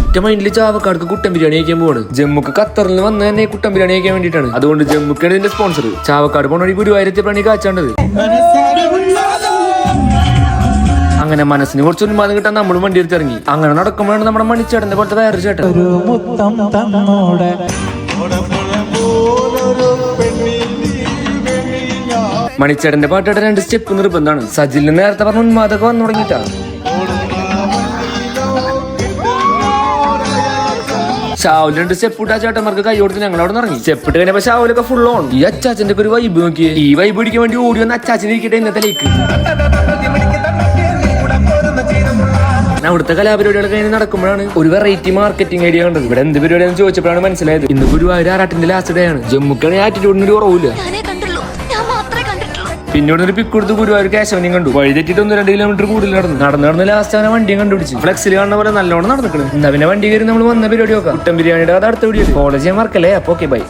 ഒറ്റ മൈൻഡിൽ ചാവക്കാർക്ക് കുട്ടൻ ബിരിയാണി കഴിക്കാൻ പോവാണ്. ജമ്മുക്ക് ഖത്തറിൽ വന്ന് തന്നെ കുട്ടൻ ബിരിയാണി കഴിക്കാൻ വേണ്ടിയിട്ടാണ്. അതുകൊണ്ട് ജമ്മുക്കാണ് ഇതിന്റെ സ്പോൺസർ. ചാവക്കാട് പോണ ഗുരുവായൂരത്തെ കാച്ചാണ്ടത്. അങ്ങനെ മനസ്സിന് കുറച്ച് ഉന്മാദം കിട്ടാൻ നമ്മളും വണ്ടി എടുത്തിറങ്ങി. അങ്ങനെ നടക്കുമ്പോഴാണ് നമ്മുടെ മണിച്ചേട്ടന്റെ പോലത്തെ വേറൊരു ചേട്ടൻ. മണിച്ചേട്ടന്റെ പാട്ടയുടെ 2 സ്റ്റെപ്പ് നിർബന്ധമാണ്. സജിലിന് നേരത്തെ പറഞ്ഞ ഉന്മാദൊക്കെ വന്നു തുടങ്ങിയിട്ടാണ്. ഷാവുല് 2 സ്റ്റെപ്പ് ഇട്ടാ ചേട്ടന്മാർക്ക് കൈ കൊടുത്ത് ഞങ്ങൾ അവിടെ ഇറങ്ങി. സ്റ്റെപ്പ് ഇട്ട് കഴിഞ്ഞപ്പോ ഷാവുലൊക്കെ ഫുൾ ഓൺ. ഈ അച്ചാച്ചന്റെ ഒരു വൈബ് നോക്കിയേ. ഈ വൈബ് പിടിക്കാൻ വേണ്ടി ഓടി വന്ന അച്ചാച്ചനെ ഇരിക്കട്ടെ ഇന്നത്തെ ലേക്ക്. അവിടുത്തെ കലാപരിപാടികൾ കഴിഞ്ഞ് നടക്കുമ്പോഴാണ് ഒരു വെറൈറ്റി മാർക്കറ്റിംഗ് ഐഡിയ കണ്ടത്. ഇവിടെ എന്ത് പരിപാടിയാണെന്ന് ചോദിച്ചപ്പോഴാണ് മനസ്സിലായത് ഇന്ന് ഗുരുവായൂർ ആറാട്ടിന്റെ ലാസ്റ്റ് ഡേ ആണ്. ജമ്മുക്കാണ് ആറ്റിറ്റ്യൂഡിന് ഒരു കുറവില്ല. പിന്നീട് ഒരു പിക്ക് കൊടുത്ത് ഗുരുവായൂർ കേശവനെയും കണ്ടു. വഴി തെറ്റിട്ട് 1-2 കിലോമീറ്റർ കൂടുതൽ നടന്ന് ലാസ്റ്റ് അവനെ വണ്ടിയും കണ്ടുപിടിച്ചു. ഫ്ലെക്സിൽ കാണുന്ന പോലെ നല്ലോണം നടന്നിട്ടുണ്ട്. എന്താ പിന്നെ വണ്ടി കയറി നമ്മൾ വന്ന പരിപാടി നോക്കാം. കുട്ടൻ ബിരിയാണിയുടെ കഥ അടുത്ത വീഡിയോ ഫോളോ ചെയ്യാൻ മറക്കല്ലേ. അപ്പൊ ഓക്കെ ബൈ.